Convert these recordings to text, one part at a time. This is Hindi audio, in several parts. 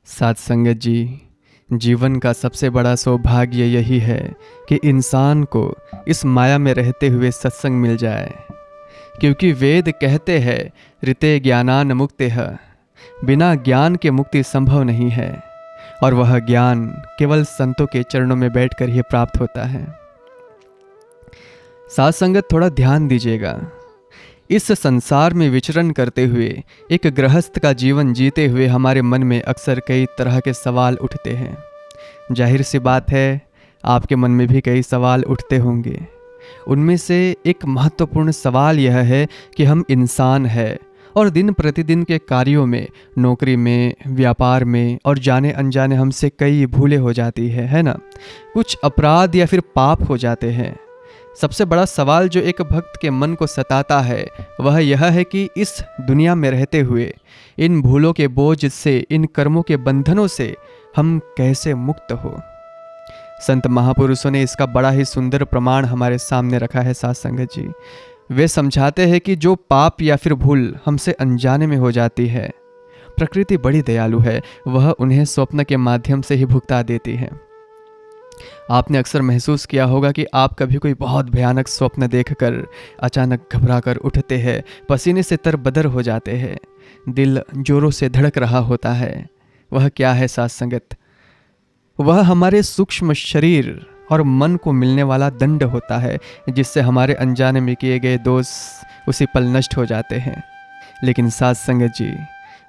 साथ संगत जी, जीवन का सबसे बड़ा सौभाग्य यही है कि इंसान को इस माया में रहते हुए सत्संग मिल जाए। क्योंकि वेद कहते हैं ऋते ज्ञानान मुक्तिः, बिना ज्ञान के मुक्ति संभव नहीं है और वह ज्ञान केवल संतों के चरणों में बैठकर ही प्राप्त होता है। साथ संगत थोड़ा ध्यान दीजिएगा। इस संसार में विचरण करते हुए एक गृहस्थ का जीवन जीते हुए हमारे मन में अक्सर कई तरह के सवाल उठते हैं। जाहिर सी बात है, आपके मन में भी कई सवाल उठते होंगे। उनमें से एक महत्वपूर्ण सवाल यह है कि हम इंसान हैं और दिन प्रतिदिन के कार्यों में, नौकरी में, व्यापार में और जाने अनजाने हमसे कई भूलें हो जाती है ना? कुछ अपराध या फिर पाप हो जाते हैं। सबसे बड़ा सवाल जो एक भक्त के मन को सताता है वह यह है कि इस दुनिया में रहते हुए इन भूलों के बोझ से, इन कर्मों के बंधनों से हम कैसे मुक्त हो। संत महापुरुषों ने इसका बड़ा ही सुंदर प्रमाण हमारे सामने रखा है। साथ संगत जी, वे समझाते हैं कि जो पाप या फिर भूल हमसे अनजाने में हो जाती है, प्रकृति बड़ी दयालु है, वह उन्हें स्वप्न के माध्यम से ही भुगता देती है। आपने अक्सर महसूस किया होगा कि आप कभी कोई बहुत भयानक स्वप्न देखकर अचानक घबरा कर उठते हैं, पसीने से तरबदर हो जाते हैं, दिल जोरों से धड़क रहा होता है। वह क्या है साथ संगत? वह हमारे सूक्ष्म शरीर और मन को मिलने वाला दंड होता है, जिससे हमारे अनजाने में किए गए दोष उसी पल नष्ट हो जाते हैं। लेकिन साथ संगत जी,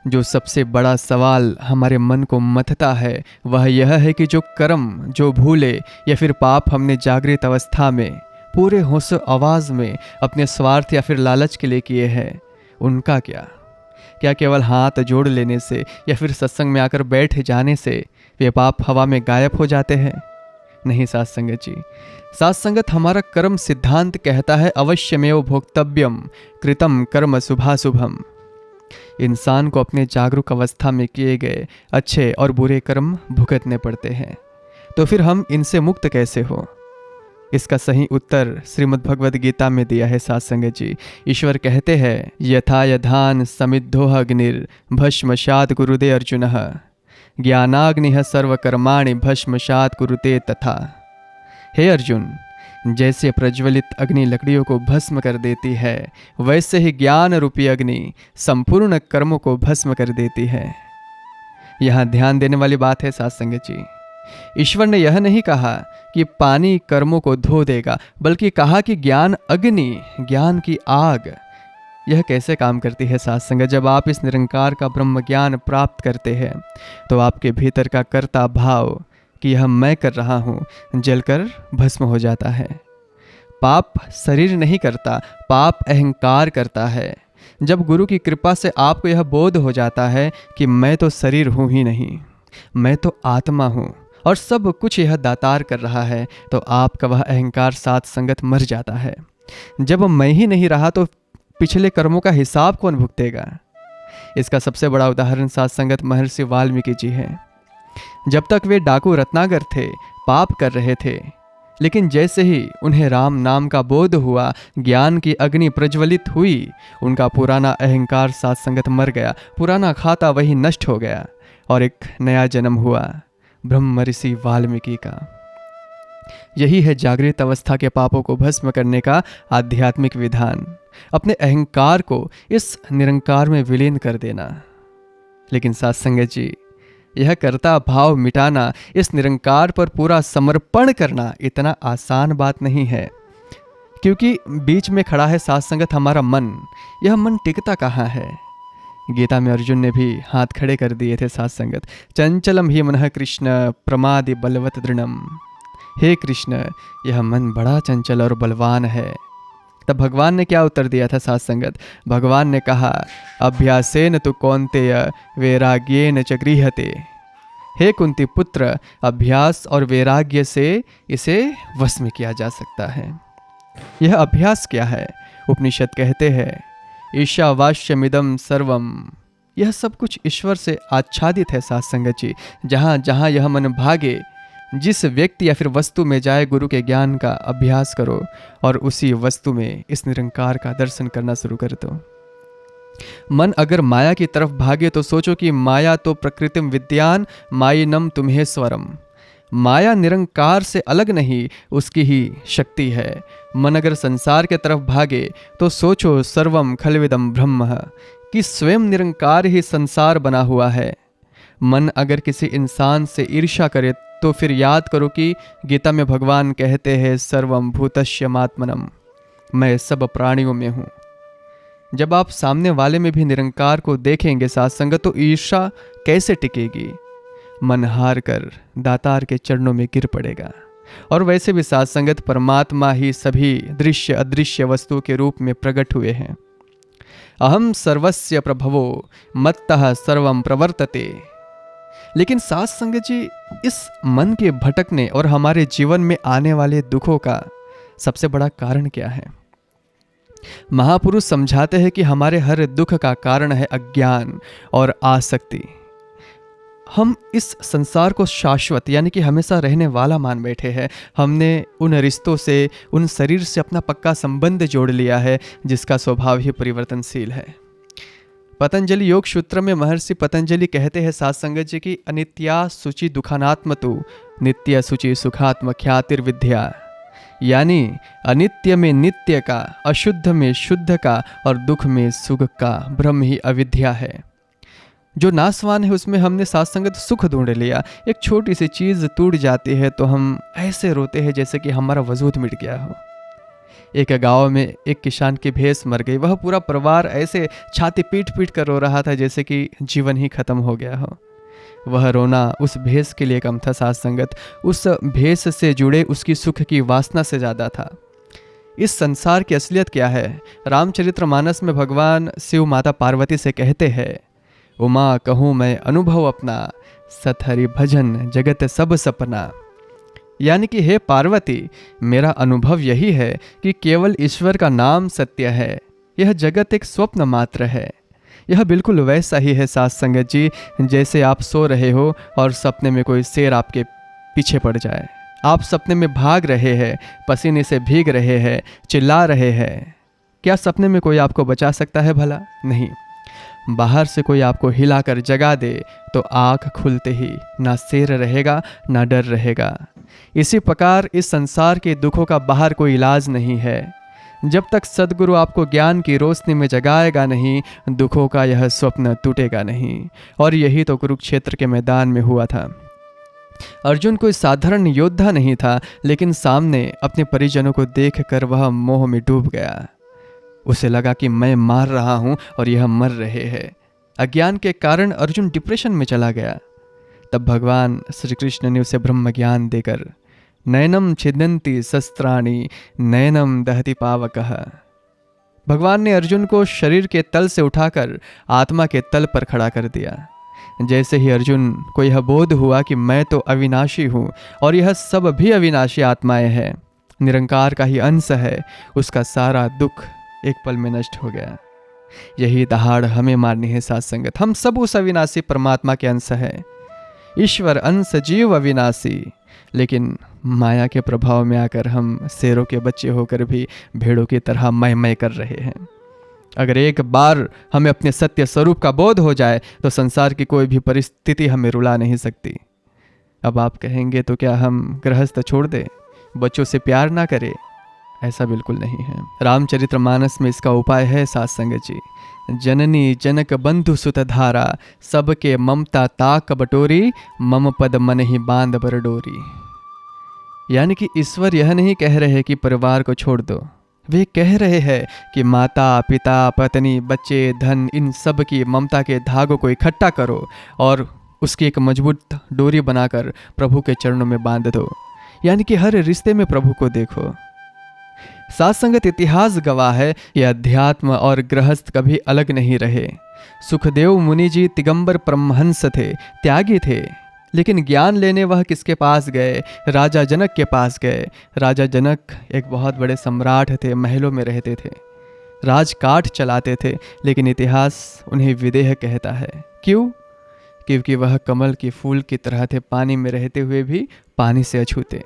जो सबसे बड़ा सवाल हमारे मन को मथता है वह यह है कि जो कर्म, जो भूले या फिर पाप हमने जागृत अवस्था में पूरे होश आवाज़ में अपने स्वार्थ या फिर लालच के लिए किए हैं, उनका क्या? क्या केवल हाथ जोड़ लेने से या फिर सत्संग में आकर बैठ जाने से वे पाप हवा में गायब हो जाते हैं? नहीं साथ संगत जी, साथ संगत हमारा कर्म सिद्धांत कहता है अवश्यमेव भोक्तव्यम कृतम कर्म शुभाशुभम। इंसान को अपने जागरूक अवस्था में किए गए अच्छे और बुरे कर्म भुगतने पड़ते हैं। तो फिर हम इनसे मुक्त कैसे हो? इसका सही उत्तर श्रीमद् भगवद गीता में दिया है। साथ संगत जी, ईश्वर कहते हैं यथा यधान समिद्धोह अग्निर भस्मसात् कुरुते अर्जुनः ज्ञानाग्निः सर्वकर्माणि भस्मसात् कुरुते तथा। हे अर्जुन, जैसे प्रज्वलित अग्नि लकड़ियों को भस्म कर देती है, वैसे ही ज्ञान रूपी अग्नि संपूर्ण कर्मों को भस्म कर देती है। यहाँ ध्यान देने वाली बात है साथ संगत जी, ईश्वर ने यह नहीं कहा कि पानी कर्मों को धो देगा, बल्कि कहा कि ज्ञान अग्नि, ज्ञान की आग, यह कैसे काम करती है साथ संगत? जब आप इस निरंकार का ब्रह्म ज्ञान प्राप्त करते हैं तो आपके भीतर का कर्ता भाव कि यह मैं कर रहा हूँ जलकर भस्म हो जाता है। पाप शरीर नहीं करता, पाप अहंकार करता है। जब गुरु की कृपा से आपको यह बोध हो जाता है कि मैं तो शरीर हूँ ही नहीं, मैं तो आत्मा हूँ और सब कुछ यह दातार कर रहा है, तो आपका वह अहंकार साथ संगत मर जाता है। जब मैं ही नहीं रहा तो पिछले कर्मों का हिसाब कौन भुगतेगा? इसका सबसे बड़ा उदाहरण साथ संगत महर्षि वाल्मीकि जी हैं। जब तक वे डाकू रत्नाकर थे, पाप कर रहे थे, लेकिन जैसे ही उन्हें राम नाम का बोध हुआ, ज्ञान की अग्नि प्रज्वलित हुई, उनका पुराना अहंकार साथ संगत मर गया, पुराना खाता वही नष्ट हो गया और एक नया जन्म हुआ ब्रह्म ऋषि वाल्मीकि का। यही है जागृत अवस्था के पापों को भस्म करने का आध्यात्मिक विधान, अपने अहंकार को इस निरंकार में विलीन कर देना। लेकिन साथ संगत जी, यह कर्ता भाव मिटाना, इस निरंकार पर पूरा समर्पण करना इतना आसान बात नहीं है, क्योंकि बीच में खड़ा है साथ संगत हमारा मन। यह मन टिकता कहाँ है? गीता में अर्जुन ने भी हाथ खड़े कर दिए थे साथ संगत, चंचलम ही मनः कृष्ण प्रमादि बलवत दृढ़म। हे कृष्ण, यह मन बड़ा चंचल और बलवान है। तब भगवान ने क्या उत्तर दिया था साथ संगत? भगवान ने कहा अभ्यासेन तु कौन्तेय वैराग्येन च गृह्यते। हे कुंती पुत्र, अभ्यास और वैराग्य से इसे वश में किया जा सकता है। यह अभ्यास क्या है? उपनिषद कहते हैं ईशावास्यमिदं सर्वम। यह सब कुछ ईश्वर से आच्छादित है साथ संगत जी। जहाँ जहाँ यह मन भागे, जिस व्यक्ति या फिर वस्तु में जाए, गुरु के ज्ञान का अभ्यास करो और उसी वस्तु में इस निरंकार का दर्शन करना शुरू कर दो। मन अगर माया की तरफ भागे तो सोचो कि माया तो प्रकृतिम विद्यान मायिनम तुम्हें स्वरम। माया निरंकार से अलग नहीं, उसकी ही शक्ति है। मन अगर संसार के तरफ भागे तो सोचो सर्वम खलविदम ब्रह्म, कि स्वयं निरंकार ही संसार बना हुआ है। मन अगर किसी इंसान से ईर्ष्या करे तो फिर याद करो कि गीता में भगवान कहते हैं सर्वम भूतस्यमात्मनम, मैं सब प्राणियों में हूँ। जब आप सामने वाले में भी निरंकार को देखेंगे साथ संगत, तो ईर्ष्या कैसे टिकेगी? मन हार कर दातार के चरणों में गिर पड़ेगा। और वैसे भी साथ संगत परमात्मा ही सभी दृश्य अदृश्य वस्तुओं के रूप में प्रकट हुए हैं। अहम सर्वस्य प्रभवो मत्तः सर्वम प्रवर्तते। लेकिन साथ संगत जी, इस मन के भटकने और हमारे जीवन में आने वाले दुखों का सबसे बड़ा कारण क्या है? महापुरुष समझाते हैं कि हमारे हर दुख का कारण है अज्ञान और आसक्ति। हम इस संसार को शाश्वत यानी कि हमेशा रहने वाला मान बैठे हैं। हमने उन रिश्तों से, उन शरीर से अपना पक्का संबंध जोड़ लिया है जिसका स्वभाव ही परिवर्तनशील है। पतंजलि योग सूत्र में महर्षि पतंजलि कहते हैं साथ संगत जी की अनित्या शुचि दुखानात्म तु नित्य शुचि सुखात्म ख्यातिर्विद्या। यानी अनित्य में नित्य का, अशुद्ध में शुद्ध का और दुख में सुख का ब्रह्म ही अविद्या है। जो नासवान है उसमें हमने साथ संगत सुख ढूंढ लिया। एक छोटी सी चीज टूट जाती है तो हम ऐसे रोते हैं जैसे कि हमारा वजूद मिट गया हो। एक गांव में एक किसान की भैंस मर गई। वह पूरा परिवार ऐसे छाती पीट पीट कर रो रहा था जैसे कि जीवन ही खत्म हो गया हो। वह रोना उस भैंस के लिए कम था साथ संगत, उस भैंस से जुड़े उसकी सुख की वासना से ज्यादा था। इस संसार की असलियत क्या है? रामचरितमानस में भगवान शिव माता पार्वती से कहते हैं, उमा कहूँ मैं अनुभव अपना, सतहरि भजन जगत सब सपना। यानी कि हे पार्वती, मेरा अनुभव यही है कि केवल ईश्वर का नाम सत्य है, यह जगत एक स्वप्न मात्र है। यह बिल्कुल वैसा ही है साथ संगत जी, जैसे आप सो रहे हो और सपने में कोई शेर आपके पीछे पड़ जाए। आप सपने में भाग रहे हैं, पसीने से भीग रहे हैं, चिल्ला रहे हैं। क्या सपने में कोई आपको बचा सकता है भला? नहीं। बाहर से कोई आपको हिलाकर जगा दे तो आँख खुलते ही ना शेर रहेगा ना डर रहेगा। इसी प्रकार इस संसार के दुखों का बाहर कोई इलाज नहीं है। जब तक सद्गुरु आपको ज्ञान की रोशनी में जगाएगा नहीं, दुखों का यह स्वप्न टूटेगा नहीं। और यही तो कुरुक्षेत्र के मैदान में हुआ था। अर्जुन कोई साधारण योद्धा नहीं था, लेकिन सामने अपने परिजनों को देखकर वह मोह में डूब गया। उसे लगा कि मैं मार रहा हूं और यह मर रहे हैं। अज्ञान के कारण अर्जुन डिप्रेशन में चला गया। तब भगवान श्री कृष्ण ने उसे ब्रह्म ज्ञान देकर नयनम छिदन्ति शस्त्राणि नयनम दहति पावकः। भगवान ने अर्जुन को शरीर के तल से उठाकर आत्मा के तल पर खड़ा कर दिया। जैसे ही अर्जुन को यह बोध हुआ कि मैं तो अविनाशी हूँ और यह सब भी अविनाशी आत्माएं हैं, निरंकार का ही अंश है, उसका सारा दुख एक पल में नष्ट हो गया। यही दहाड़ हमें मारनी है साथ संगत। हम सब उस अविनाशी परमात्मा के अंश है। ईश्वर अंश जीव अविनाशी, लेकिन माया के प्रभाव में आकर हम शेरों के बच्चे होकर भी भेड़ों की तरह मैं कर रहे हैं। अगर एक बार हमें अपने सत्य स्वरूप का बोध हो जाए तो संसार की कोई भी परिस्थिति हमें रुला नहीं सकती। अब आप कहेंगे तो क्या हम गृहस्थ छोड़ दें, बच्चों से प्यार ना करें? ऐसा बिल्कुल नहीं है। रामचरितमानस में इसका उपाय है साथ संगत जी। जननी जनक बंधु सुत धारा, सबके ममता ताक बटोरी, मम पद मन ही बांध बरडोरी। यानी कि ईश्वर यह नहीं कह रहे कि परिवार को छोड़ दो, वे कह रहे हैं कि माता पिता पत्नी बच्चे धन इन सब की ममता के धागों को इकट्ठा करो और उसकी एक मजबूत डोरी बनाकर प्रभु के चरणों में बांध दो। यानी कि हर रिश्ते में प्रभु को देखो। साथ संगत इतिहास गवाह है कि अध्यात्म और गृहस्थ कभी अलग नहीं रहे। सुखदेव मुनि जी दिगंबर परमहंस थे, त्यागी थे, लेकिन ज्ञान लेने वह किसके पास गए? राजा जनक के पास गए। राजा जनक एक बहुत बड़े सम्राट थे, महलों में रहते थे, राजकाट चलाते थे, लेकिन इतिहास उन्हें विदेह कहता है। क्यों? क्योंकि वह कमल के फूल की तरह थे, पानी में रहते हुए भी पानी से अछूते।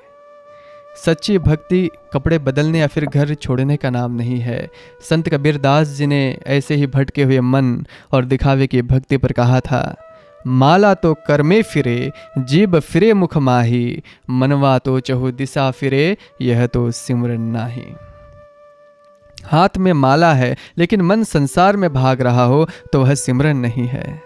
सच्ची भक्ति कपड़े बदलने या फिर घर छोड़ने का नाम नहीं है। संत कबीर दास जी ने ऐसे ही भटके हुए मन और दिखावे की भक्ति पर कहा था, माला तो कर में फिरे, जीभ फिरे मुख माही, मनवा तो चहु दिशा फिरे, यह तो सिमरन नाही। हाथ में माला है लेकिन मन संसार में भाग रहा हो तो वह सिमरन नहीं है।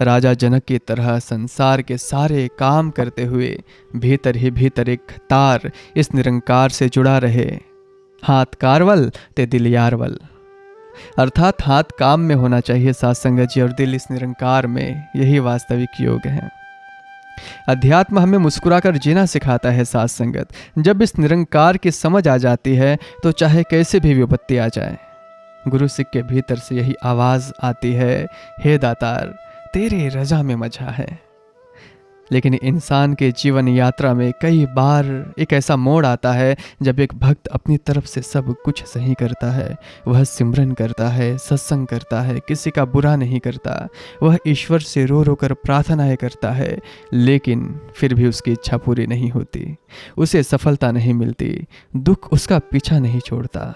राजा जनक की तरह संसार के सारे काम करते हुए भीतर ही भीतर एक तार इस निरंकार से जुड़ा रहे। हाथ कारवल ते दिल यारवल, अर्थात हाथ काम में होना चाहिए साथ संगत जी और दिल इस निरंकार में। यही वास्तविक योग है। अध्यात्म हमें मुस्कुराकर जीना सिखाता है साथ संगत। जब इस निरंकार की समझ आ जाती है तो चाहे कैसे भी विपत्ति आ जाए, गुरु सिख के भीतर से यही आवाज आती है, हे दातार तेरे रजा में मजा है। लेकिन इंसान के जीवन यात्रा में कई बार एक ऐसा मोड़ आता है जब एक भक्त अपनी तरफ से सब कुछ सही करता है। वह सिमरन करता है, सत्संग करता है, किसी का बुरा नहीं करता, वह ईश्वर से रो रो कर प्रार्थनाएं करता है, लेकिन फिर भी उसकी इच्छा पूरी नहीं होती, उसे सफलता नहीं मिलती, दुख उसका पीछा नहीं छोड़ता।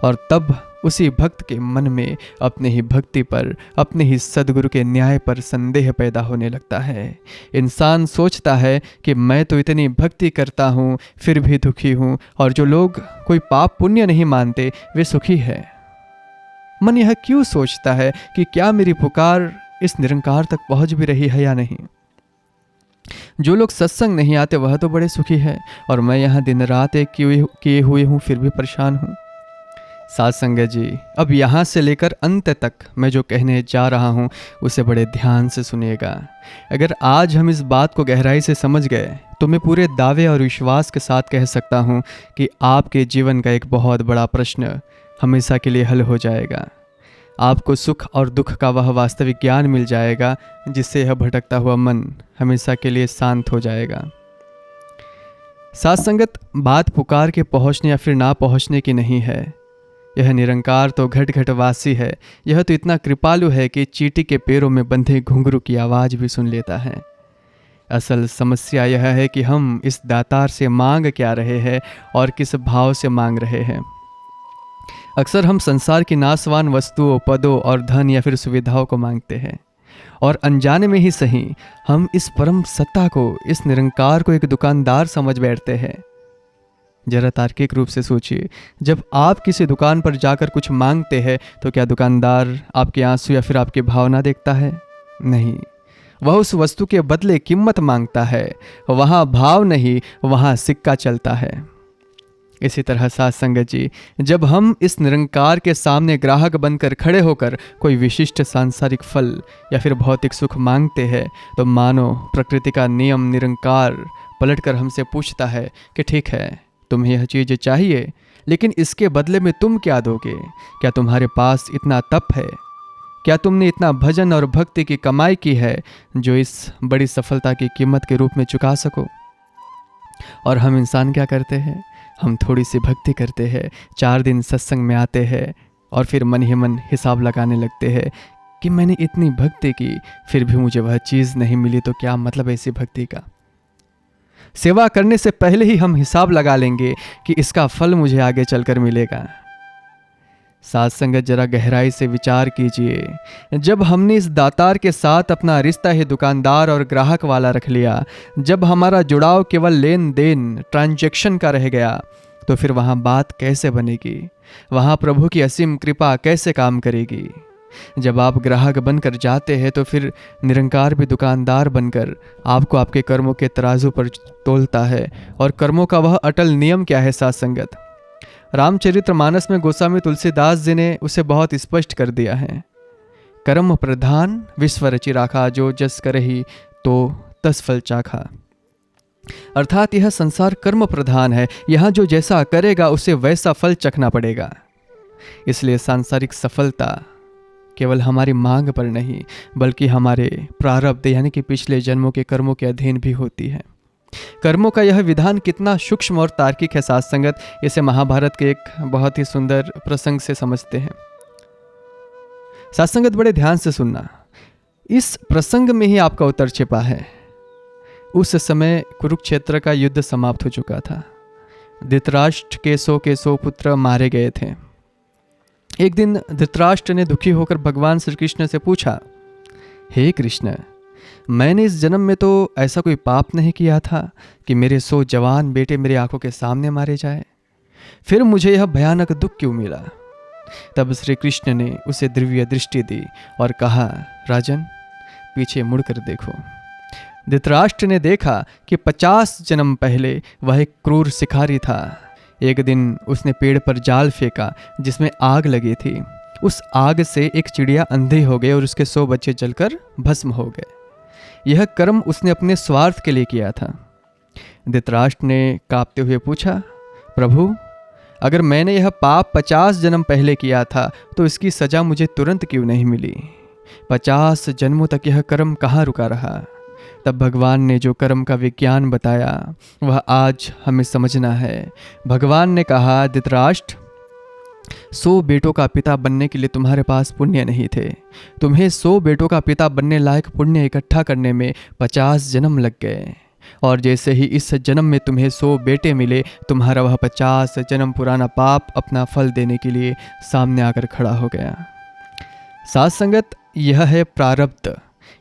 और तब उसी भक्त के मन में अपने ही भक्ति पर, अपने ही सदगुरु के न्याय पर संदेह पैदा होने लगता है। इंसान सोचता है कि मैं तो इतनी भक्ति करता हूँ फिर भी दुखी हूँ, और जो लोग कोई पाप पुण्य नहीं मानते वे सुखी है। मन यह क्यों सोचता है कि क्या मेरी पुकार इस निरंकार तक पहुँच भी रही है या नहीं। जो लोग सत्संग नहीं आते वह तो बड़े सुखी है, और मैं यहाँ दिन रात एक किए हुए हूँ फिर भी परेशान हूँ। साथ संगत जी, अब यहाँ से लेकर अंत तक मैं जो कहने जा रहा हूँ उसे बड़े ध्यान से सुनिएगा। अगर आज हम इस बात को गहराई से समझ गए तो मैं पूरे दावे और विश्वास के साथ कह सकता हूँ कि आपके जीवन का एक बहुत बड़ा प्रश्न हमेशा के लिए हल हो जाएगा। आपको सुख और दुख का वह वास्तविक ज्ञान मिल जाएगा जिससे यह भटकता हुआ मन हमेशा के लिए शांत हो जाएगा। साथ संगत, बात पुकार के पहुँचने या फिर ना पहुँचने की नहीं है। यह निरंकार तो घट घट वासी है। यह तो इतना कृपालु है कि चींटी के पैरों में बंधे घुंघरू की आवाज़ भी सुन लेता है। असल समस्या यह है कि हम इस दातार से मांग क्या रहे हैं और किस भाव से मांग रहे हैं। अक्सर हम संसार की नाशवान वस्तुओं, पदों और धन या फिर सुविधाओं को मांगते हैं, और अनजाने में ही सही हम इस परम सत्ता को, इस निरंकार को एक दुकानदार समझ बैठते हैं। जरा तार्किक रूप से सोचिए, जब आप किसी दुकान पर जाकर कुछ मांगते हैं तो क्या दुकानदार आपके आंसू या फिर आपकी भावना देखता है? नहीं, वह उस वस्तु के बदले कीमत मांगता है। वहाँ भाव नहीं, वहाँ सिक्का चलता है। इसी तरह साथ संगत जी, जब हम इस निरंकार के सामने ग्राहक बनकर खड़े होकर कोई विशिष्ट सांसारिक फल या फिर भौतिक सुख मांगते हैं तो मानो प्रकृति का नियम निरंकार पलटकर हमसे पूछता है कि ठीक है, तुम्हें यह चीज़ चाहिए, लेकिन इसके बदले में तुम क्या दोगे? क्या तुम्हारे पास इतना तप है? क्या तुमने इतना भजन और भक्ति की कमाई की है जो इस बड़ी सफलता की कीमत के रूप में चुका सको? और हम इंसान क्या करते हैं? हम थोड़ी सी भक्ति करते हैं, 4 दिन सत्संग में आते हैं और फिर मन ही मन हिसाब लगाने लगते हैं कि मैंने इतनी भक्ति की फिर भी मुझे वह चीज़ नहीं मिली, तो क्या मतलब ऐसी भक्ति का? सेवा करने से पहले ही हम हिसाब लगा लेंगे कि इसका फल मुझे आगे चलकर मिलेगा। साथ संगत, जरा गहराई से विचार कीजिए। जब हमने इस दातार के साथ अपना रिश्ता ही दुकानदार और ग्राहक वाला रख लिया, जब हमारा जुड़ाव केवल लेन देन, ट्रांजैक्शन का रह गया, तो फिर वहाँ बात कैसे बनेगी? वहाँ प्रभु की असीम कृपा कैसे काम करेगी? जब आप ग्राहक बनकर जाते हैं तो फिर निरंकार भी दुकानदार बनकर आपको आपके कर्मों के तराजू पर तोलता है। और कर्मों का वह अटल नियम क्या है साथ संगत? रामचरितमानस में गोस्वामी तुलसीदास जी ने उसे बहुत स्पष्ट कर दिया है। कर्म प्रधान विश्व रचि राखा, जो जस करहि तो तस फल चाखा। अर्थात यह संसार कर्म प्रधान है। यहाँ जो जैसा करेगा उसे वैसा फल चखना पड़ेगा। इसलिए सांसारिक सफलता केवल हमारी मांग पर नहीं बल्कि हमारे प्रारब्ध यानी कि पिछले जन्मों के कर्मों के अधीन भी होती है। कर्मों का यह विधान कितना सूक्ष्म और तार्किक है साथ संगत, इसे महाभारत के एक बहुत ही सुंदर प्रसंग से समझते हैं। साथ संगत, बड़े ध्यान से सुनना, इस प्रसंग में ही आपका उत्तर छिपा है। उस समय कुरुक्षेत्र का युद्ध समाप्त हो चुका था। धृतराष्ट्र के 100 पुत्र मारे गए थे। एक दिन धृतराष्ट्र ने दुखी होकर भगवान श्री कृष्ण से पूछा, हे कृष्ण, मैंने इस जन्म में तो ऐसा कोई पाप नहीं किया था कि मेरे 100 जवान बेटे मेरी आंखों के सामने मारे जाए, फिर मुझे यह भयानक दुख क्यों मिला? तब श्री कृष्ण ने उसे दिव्य दृष्टि दी और कहा, राजन, पीछे मुड़कर देखो। धृतराष्ट्र ने देखा कि 50 जन्म पहले वह एक क्रूर शिकारी था। एक दिन उसने पेड़ पर जाल फेंका जिसमें आग लगी थी। उस आग से एक चिड़िया अंधी हो गई और उसके 100 बच्चे जलकर भस्म हो गए। यह कर्म उसने अपने स्वार्थ के लिए किया था। धृतराष्ट्र ने कांपते हुए पूछा, प्रभु, अगर मैंने यह पाप 50 जन्म पहले किया था तो इसकी सजा मुझे तुरंत क्यों नहीं मिली? 50 जन्मों तक यह कर्म कहाँ रुका रहा? तब भगवान ने जो कर्म का विज्ञान बताया वह आज हमें समझना है। भगवान ने कहा, धृतराष्ट्र, 100 बेटों का पिता बनने के लिए तुम्हारे पास पुण्य नहीं थे। तुम्हें 100 बेटों का पिता बनने लायक पुण्य इकट्ठा करने में 50 जन्म लग गए, और जैसे ही इस जन्म में तुम्हें 100 बेटे मिले, तुम्हारा वह 50 जन्म पुराना पाप अपना फल देने के लिए सामने आकर खड़ा हो गया। साथ संगत, यह है प्रारब्ध,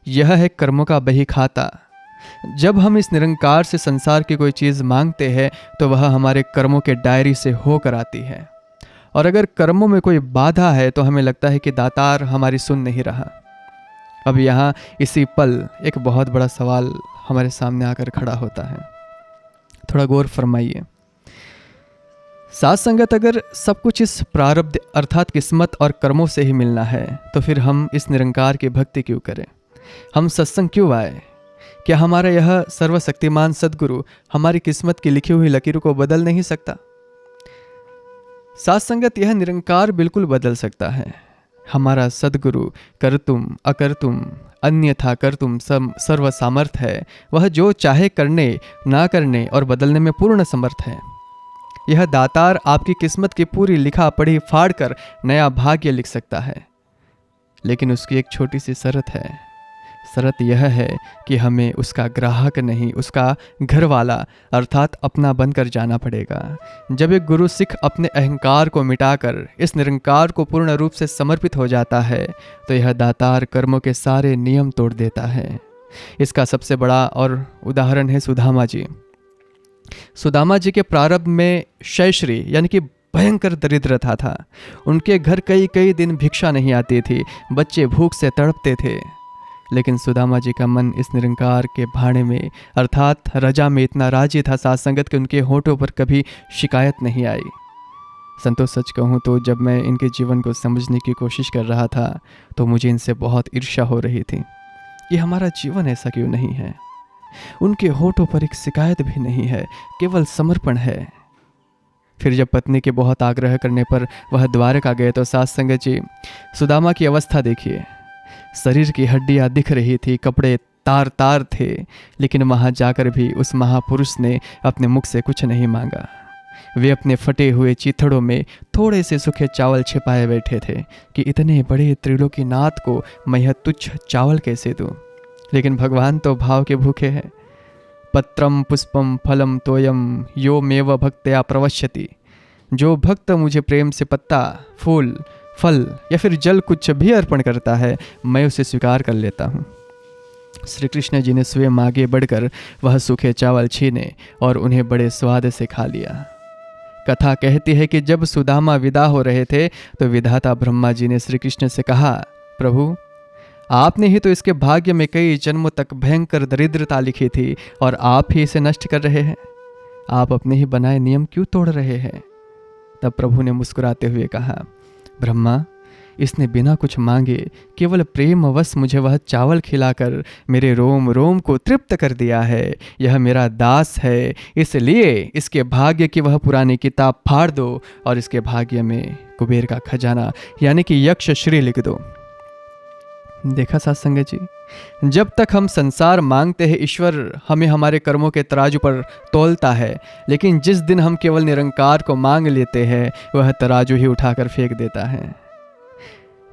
यह है कर्मों का बही खाता। जब हम इस निरंकार से संसार की कोई चीज़ मांगते हैं तो वह हमारे कर्मों के डायरी से होकर आती है, और अगर कर्मों में कोई बाधा है तो हमें लगता है कि दातार हमारी सुन नहीं रहा। अब यहाँ इसी पल एक बहुत बड़ा सवाल हमारे सामने आकर खड़ा होता है, थोड़ा गौर फरमाइए। साथ संगत, अगर सब कुछ इस प्रारब्ध अर्थात किस्मत और कर्मों से ही मिलना है तो फिर हम इस निरंकार की भक्ति क्यों करें? हम सत्संग क्यों आए? क्या हमारा यह सर्वशक्तिमान सद्गुरु हमारी किस्मत की लिखी हुई लकीरों को बदल नहीं सकता? साथ संगत, यह निरंकार बिल्कुल बदल सकता है। हमारा सद्गुरु करतुम अकर्तुम अन्यथा कर्तुम सर्व सामर्थ है। वह जो चाहे करने, ना करने और बदलने में पूर्ण समर्थ है। यह दातार आपकी किस्मत की पूरी लिखा पढ़ी फाड़ कर नया भाग्य लिख सकता है, लेकिन उसकी एक छोटी सी शर्त है। शर्त यह है कि हमें उसका ग्राहक नहीं, उसका घर वाला अर्थात अपना बनकर जाना पड़ेगा। जब एक गुरु सिख अपने अहंकार को मिटाकर इस निरंकार को पूर्ण रूप से समर्पित हो जाता है तो यह दातार कर्मों के सारे नियम तोड़ देता है। इसका सबसे बड़ा और उदाहरण है सुदामा जी। सुदामा जी के प्रारब्ध में क्षयश्री यानी कि भयंकर दरिद्रता था। उनके घर कई दिन भिक्षा नहीं आती थी, बच्चे भूख से तड़पते थे। लेकिन सुदामा जी का मन इस निरंकार के भाड़े में अर्थात रजा में इतना राजी था साथ संगत कि उनके होठों पर कभी शिकायत नहीं आई। संतोष, सच कहूँ तो जब मैं इनके जीवन को समझने की कोशिश कर रहा था तो मुझे इनसे बहुत ईर्ष्या हो रही थी कि हमारा जीवन ऐसा क्यों नहीं है। उनके होठों पर एक शिकायत भी नहीं है, केवल समर्पण है। फिर जब पत्नी के बहुत आग्रह करने पर वह द्वारका गए तो साथ संगत जी, सुदामा की अवस्था देखिए। शरीर की हड्डियां दिख रही थी, कपड़े तार तार थे, लेकिन वहां जाकर भी उस महापुरुष ने अपने मुख से कुछ नहीं मांगा। वे अपने फटे हुए चीथड़ों में थोड़े से सूखे चावल छिपाए बैठे थे कि इतने बड़े त्रिलोकीनाथ को मैं यह तुच्छ चावल कैसे दूं। लेकिन भगवान तो भाव के भूखे हैं। पत्रम पुष्पम फलम तोयम यो मेव भक्त्या प्रवश्यति। जो भक्त मुझे प्रेम से पत्ता, फूल, फल या फिर जल कुछ भी अर्पण करता है, मैं उसे स्वीकार कर लेता हूँ। श्री कृष्ण जी ने स्वयं आगे बढ़कर वह सूखे चावल छीने और उन्हें बड़े स्वाद से खा लिया। कथा कहती है कि जब सुदामा विदा हो रहे थे तो विधाता ब्रह्मा जी ने श्री कृष्ण से कहा, प्रभु, आपने ही तो इसके भाग्य में कई जन्मों तक भयंकर दरिद्रता लिखी थी और आप ही इसे नष्ट कर रहे हैं। आप अपने ही बनाए नियम क्यों तोड़ रहे हैं? तब प्रभु ने मुस्कुराते हुए कहा, ब्रह्मा, इसने बिना कुछ मांगे केवल प्रेमवश मुझे वह चावल खिलाकर मेरे रोम रोम को तृप्त कर दिया है। यह मेरा दास है, इसलिए इसके भाग्य की वह पुरानी किताब फाड़ दो और इसके भाग्य में कुबेर का खजाना यानी कि यक्ष श्री लिख दो। देखा साथ संगत जी, जब तक हम संसार मांगते हैं ईश्वर हमें हमारे कर्मों के तराजू पर तौलता है, लेकिन जिस दिन हम केवल निरंकार को मांग लेते हैं वह तराजू ही उठाकर फेंक देता है।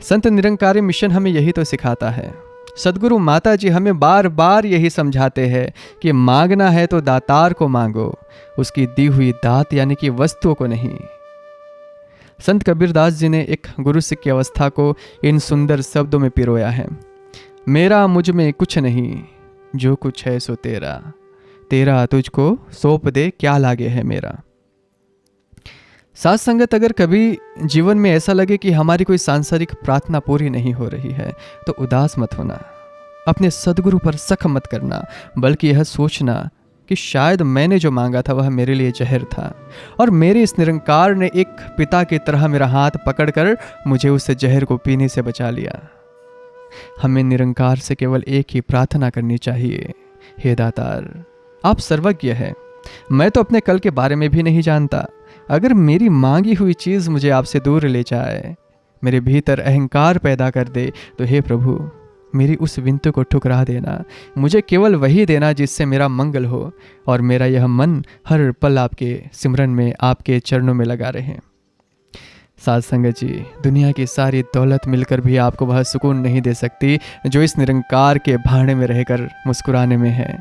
संत निरंकारी मिशन हमें यही तो सिखाता है। सदगुरु माता जी हमें बार बार यही समझाते हैं कि मांगना है तो दातार को मांगो, उसकी दी हुई दात यानी कि वस्तुओं को नहीं। संत कबीरदास जी ने एक गुरु सिख की अवस्था को इन सुंदर शब्दों में पिरोया है। मेरा मुझ में कुछ नहीं, जो कुछ है सो तेरा, तेरा तुझको सौंप दे क्या लागे है मेरा। साथ संगत, अगर कभी जीवन में ऐसा लगे कि हमारी कोई सांसारिक प्रार्थना पूरी नहीं हो रही है तो उदास मत होना, अपने सदगुरु पर शक मत करना, बल्कि यह सोचना कि शायद मैंने जो मांगा था वह मेरे लिए जहर था और मेरे इस निरंकार ने एक पिता की तरह मेरा हाथ पकड़कर मुझे उस जहर को पीने से बचा लिया। हमें निरंकार से केवल एक ही प्रार्थना करनी चाहिए, हे दातार आप सर्वज्ञ है, मैं तो अपने कल के बारे में भी नहीं जानता। अगर मेरी मांगी हुई चीज़ मुझे आपसे दूर ले जाए, मेरे भीतर अहंकार पैदा कर दे, तो हे प्रभु मेरी उस विनती को ठुकरा देना, मुझे केवल वही देना जिससे मेरा मंगल हो और मेरा यह मन हर पल आपके सिमरन में, आपके चरणों में लगा रहे। साध संगत जी, दुनिया की सारी दौलत मिलकर भी आपको वह सुकून नहीं दे सकती जो इस निरंकार के भाड़े में रहकर मुस्कुराने में है।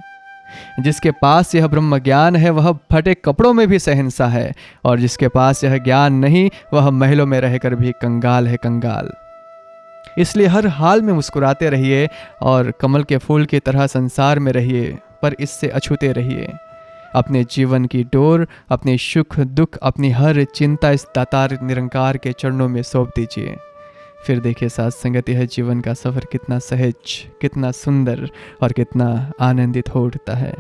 जिसके पास यह ब्रह्म ज्ञान है वह फटे कपड़ों में भी सहनसा है, और जिसके पास यह ज्ञान नहीं वह महलों में रहकर भी कंगाल है, कंगाल। इसलिए हर हाल में मुस्कुराते रहिए और कमल के फूल की तरह संसार में रहिए, पर इससे अछूते रहिए। अपने जीवन की डोर, अपने सुख दुख, अपनी हर चिंता इस दातार निरंकार के चरणों में सौंप दीजिए। फिर देखिए साथ संगत, यह जीवन का सफ़र कितना सहज, कितना सुंदर और कितना आनंदित हो उठता है।